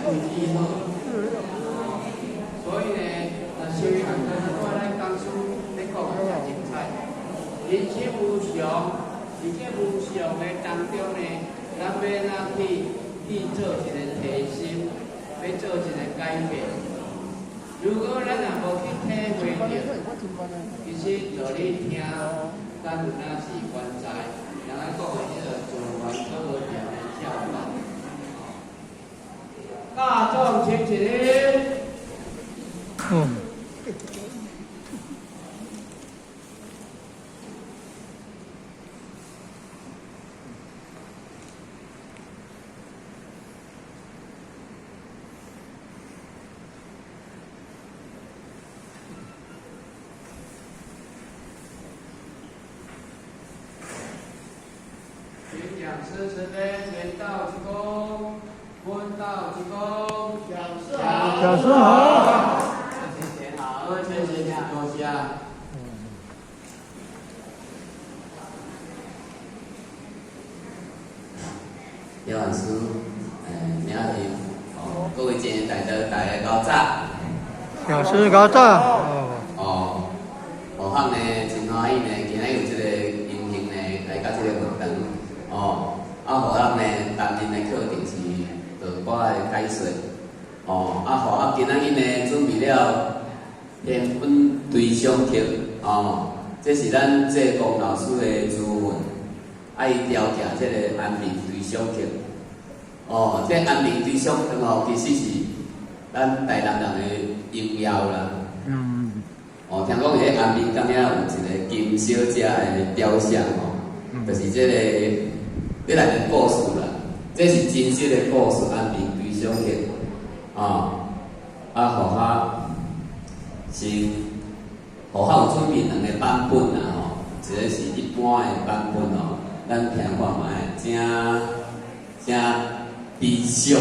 有机好，所以呢，修养我咱当初咧讲的真精彩。人生无常，而且无常的当中呢，咱要哪去做一个提升，要做一个改变。如果咱也无去体会到，其实就你听，咱有哪是原在，人家讲的迄个自缘所无条的跳法。大众请起立。演讲诗词篇，言道之功，问道之功，讲师好。谢谢好，各位先生请坐下。叶老师，名是各位前大家大家高早。老师高早。学校呢真欢喜呢，今仔有这个荣幸呢来到这个活动。互咱呢当日的课程是就我的解说。互今仔日呢准备了天分对象课。这是咱这龚老师的资源，伊调教这个安定对象课。这安定对象课其实是咱台南人的荣耀啦。听讲迄安平刚才有一个金小姐的雕像就是这个这内面故事啦，这是真实的故事，安平对象课互他是互他有准备两个版本啦一个是一般的版本咱听看卖，真悲伤。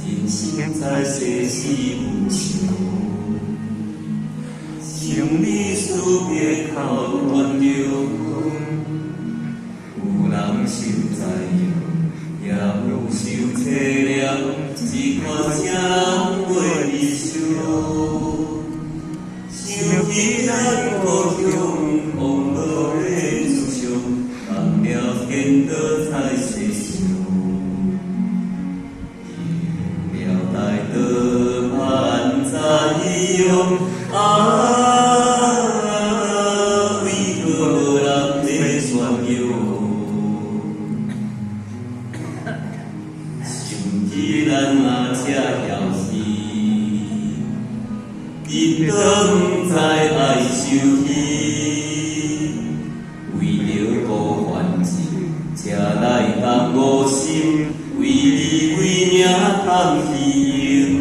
人生在世是无常，生离死别靠原谅。有人受灾殃，也有受凄凉，只看谁人过理想。想起咱故乡，往无的思想，忘了天道在世上。了大道万载用，为何无人在宣扬？想起咱阿车要死，日当知爱受气，为了无凡事，车来当无心，为你为命通虚荣。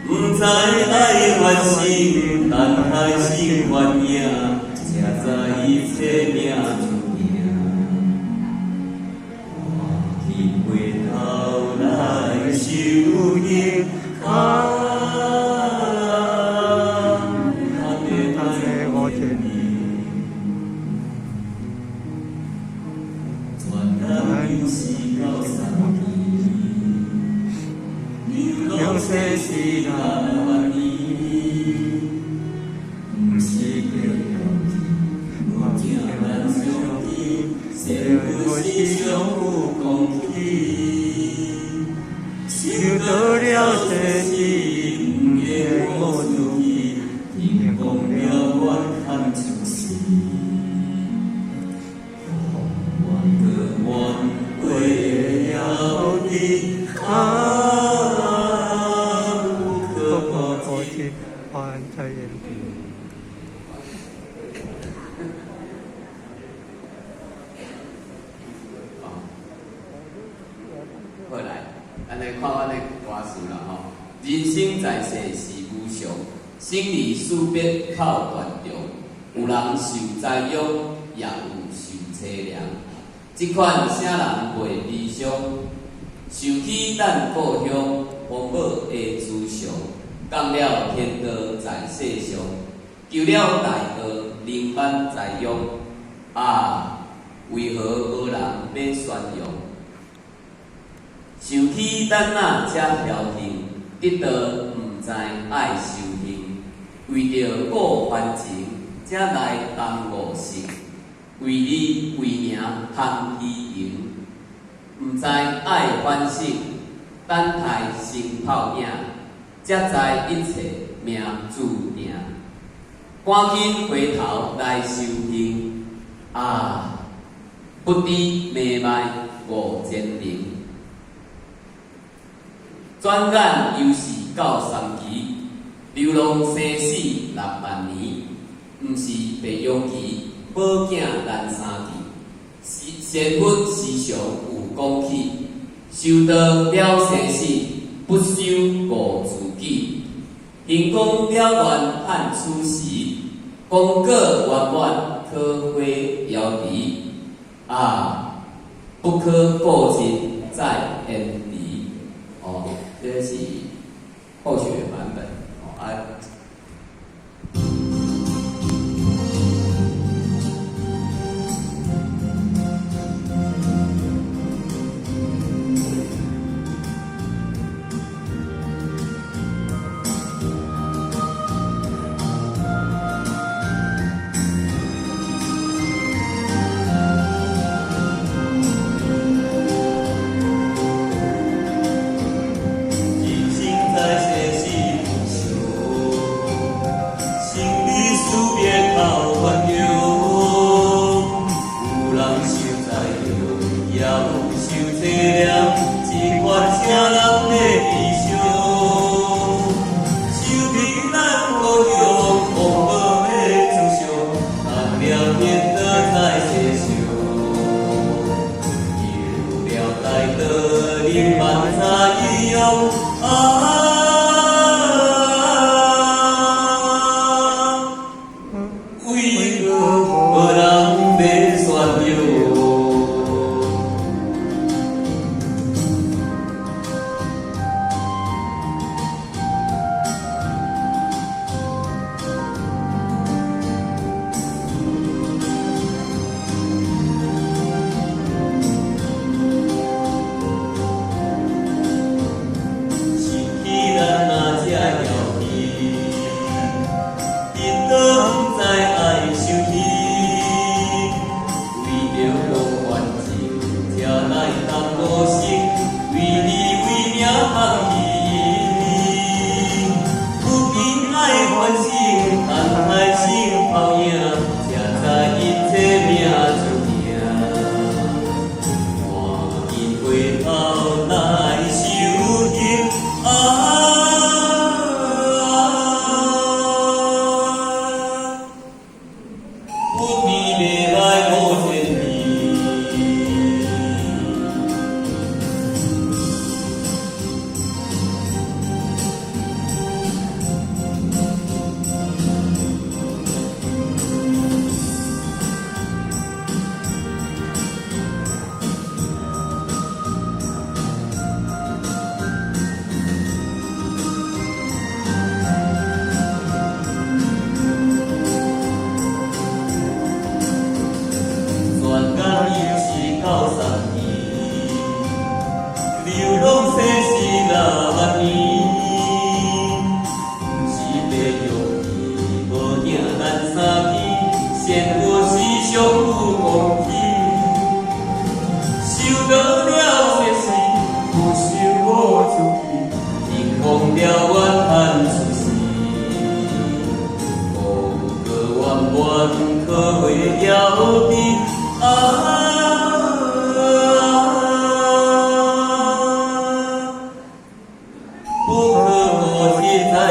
不知爱还心，但爱心原影，才知一切命注定。我去回头来受刑，世是难万年，不是叫勇气，我惊咱相见，社会是相互攻击，受到了世事，不愿我自己，天公了我看出事，我的我为了你。还在眼底。好来，咱来看阮的歌词啦吼。人生在世是无常，生离死别靠断肠。有人受灾殃，也有受凄凉。这款啥人袂悲伤？想起咱故乡，父母的志向。讲了天道在世上，求了大道灵班在用。为何无人要宣扬？想起咱那才侥幸，得到不知爱受刑。为着顾凡情，才来当五行。为你为名通虚荣，不知爱反省，等待生泡影。才知一切命注定，赶紧回头来修行。不知迷茫无前程，转眼又是93期，流浪生死6万年。不是白羊期，宝囝难3期，仙佛时常有讲起，受到了生死，不修无自己，行功了愿盼此时，功果圆满可会遥离。不可过尽再远离。这是后学版本。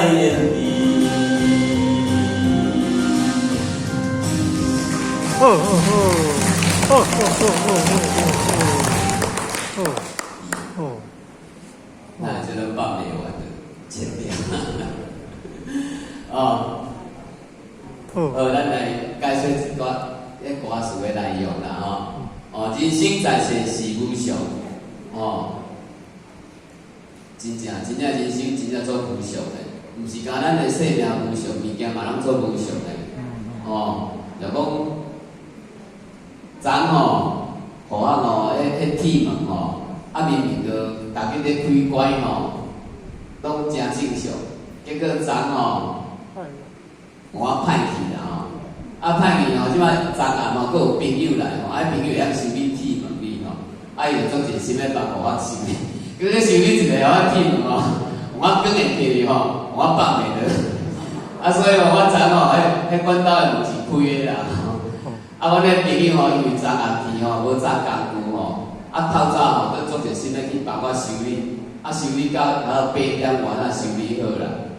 演变。哦哦哦哦哦哦哦哦哦那觉得放没完的前面。哦，哦咱来解说一段迄歌词的内容啦吼。哦，人生在世是无常，哦，真正人生真正做无常的，毋是讲咱的生命无常，物件嘛拢做无常的。哦，就讲昨吼，互我吼，迄铁门吼，明明个大家咧开关吼，拢真正常，结果昨吼。我歹去啦吼，歹去吼，即摆昨暗吼，佫有朋友来吼，朋友会晓收你铁门哩吼，伊就做一个新的办法互我收你，佮咧收你一个我铁门吼，我讲会起哩吼，我放袂落，所以吼我昨吼，迄管道的门是开的啦，我迄朋友吼，因为昨暗去吼，无早工具吼，透早吼，佮做一个新的去帮我修理，修理到8点外收理好啦，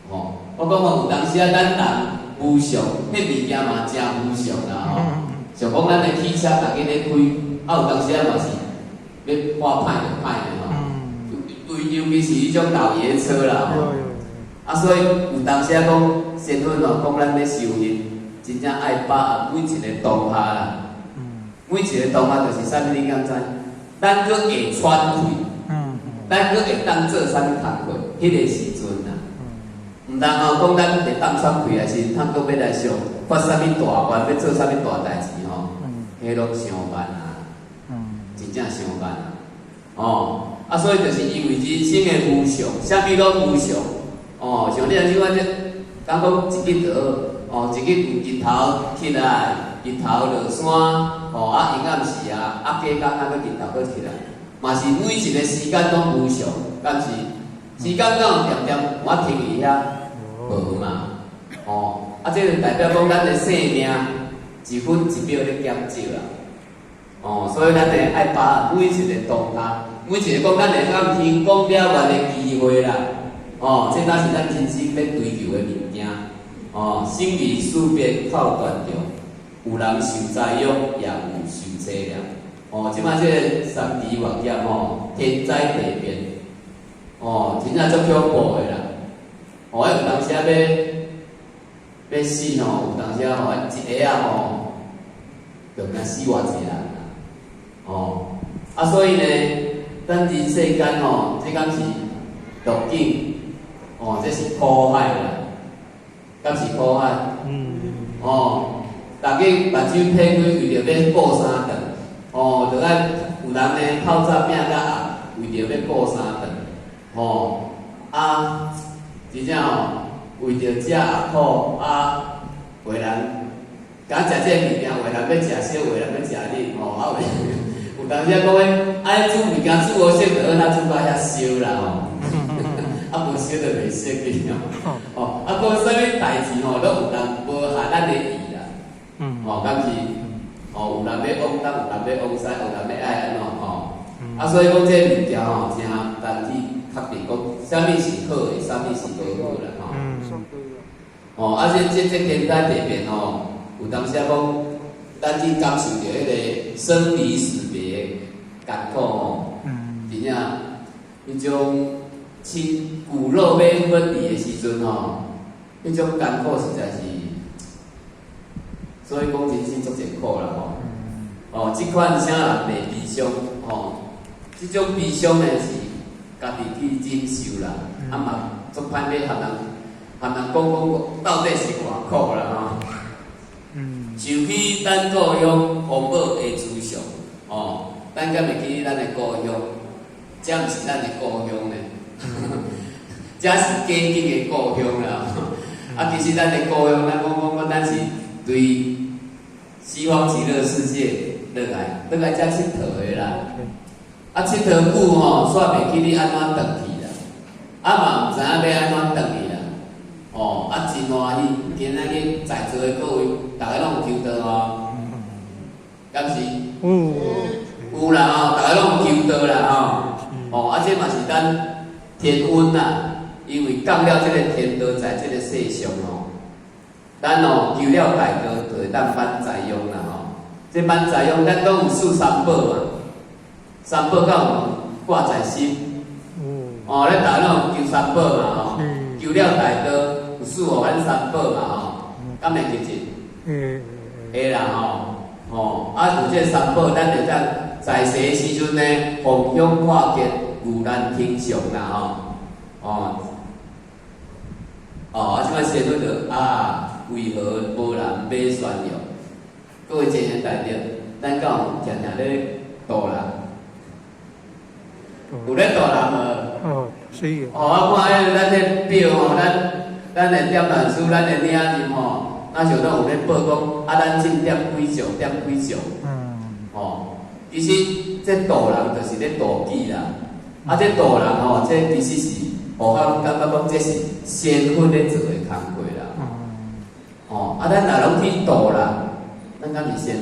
吼。我讲吼，有当时咱人无常，迄物件嘛真无常啦吼。像讲咱的汽车，大家咧开，有当时嘛是要看歹就歹的吼。尤其是迄种老爷车啦吼。所以有当时讲先分吼，讲咱咧修行，真正爱把握每一个当下啦。每一个当下就是啥物你敢知？咱佫会喘气，咱佫会当做啥物工课，迄个时阵啦。毋通吼，讲咱会当喘气，还是通佫要来想发啥物大愿，要做啥物大代志吼，迄拢伤慢啊，真正伤慢啊。哦，所以就是因为人生的无常，啥物拢无常。哦，像你像我这，讲一日倒，一日有日头起来，日头落山，阴暗时啊，加工佫日头佫起来，嘛是每一个时间拢无常，敢是？时间敢有点点我停伊遐？无嘛，这就代表讲咱的生命一分一秒咧减少啦。所以咱会爱把握每一个当下，每一个讲咱会向天讲了愿的机会啦。这才是咱人生要追求的物件。生离死别靠断肠，有人受灾殃，也有受凄凉。即摆这个三级war业天灾地变，真正足恐怖的啦。有当时要死吼，有当时一下吼，就惊死偌济人啦。所以呢，咱人世间这敢是路径，这是苦海啦，敢是苦海。大家目睭撇开，为着要过三顿，就爱有人呢透早拼到暗，为着要过三顿，真正为着食也苦，为人敢食这物件，为人要食烧，为人要食冷，有当时讲爱煮物件煮好烧，就按怎煮到遐烧啦无烧就袂熟去无啥物代志拢有人无下咱的意啦，敢是有人要往东，有人要往西，有人要爱安怎所以讲这物件真难去确定讲啥物是好的，啥物是无好啦这天灾地变有当时讲咱去感受着迄个生离死别艰苦真正迄种骨肉要分离的时阵迄种艰苦实在是，所以讲人生足艰苦啦即款啥人袂悲伤即种悲伤呢是家己去忍受啦，嘛足歹要含人讲到底是偌苦啦想起咱故乡父母的慈祥咱敢会记咱的故乡，这毋是咱的故乡呢，这是假境的故乡啦。其实咱的故乡，咱是对西方极乐世界落来遮佚佗的啦。佚佗久煞袂记你安怎转去啦，嘛毋知影要安怎转去啦。真欢喜，今仔日在座的各位，大家拢有求道敢是？有啦大家拢有求道啦这嘛是咱天恩啦，因为降了这个天道在这个世上哦，咱哦求了大道，就会当满载用啦吼。这满载用，咱都有四三宝嘛，三宝敢有挂在心。哦，咱大家求三宝嘛吼，求了大道，有四五万三宝嘛吼，敢会记得？会啦吼，啊，有这三宝，咱会当在世时阵呢，弘扬化结，牛难听上啦吼，啊，即摆先迄个啊，为何无人买宣扬？各位前贤代表，咱敢有常常咧度人？有咧度人无？是有。我看迄咱迄表吼，咱的点论师，咱的领人吼，那像咱有咧报讲，啊，咱进点几种，点几种。其实这度人就是咧度己啦。啊，这度人吼，这其实是，互咱感觉讲这是先分咧做的工课啦。啊，咱若拢去度人，咱敢是先分。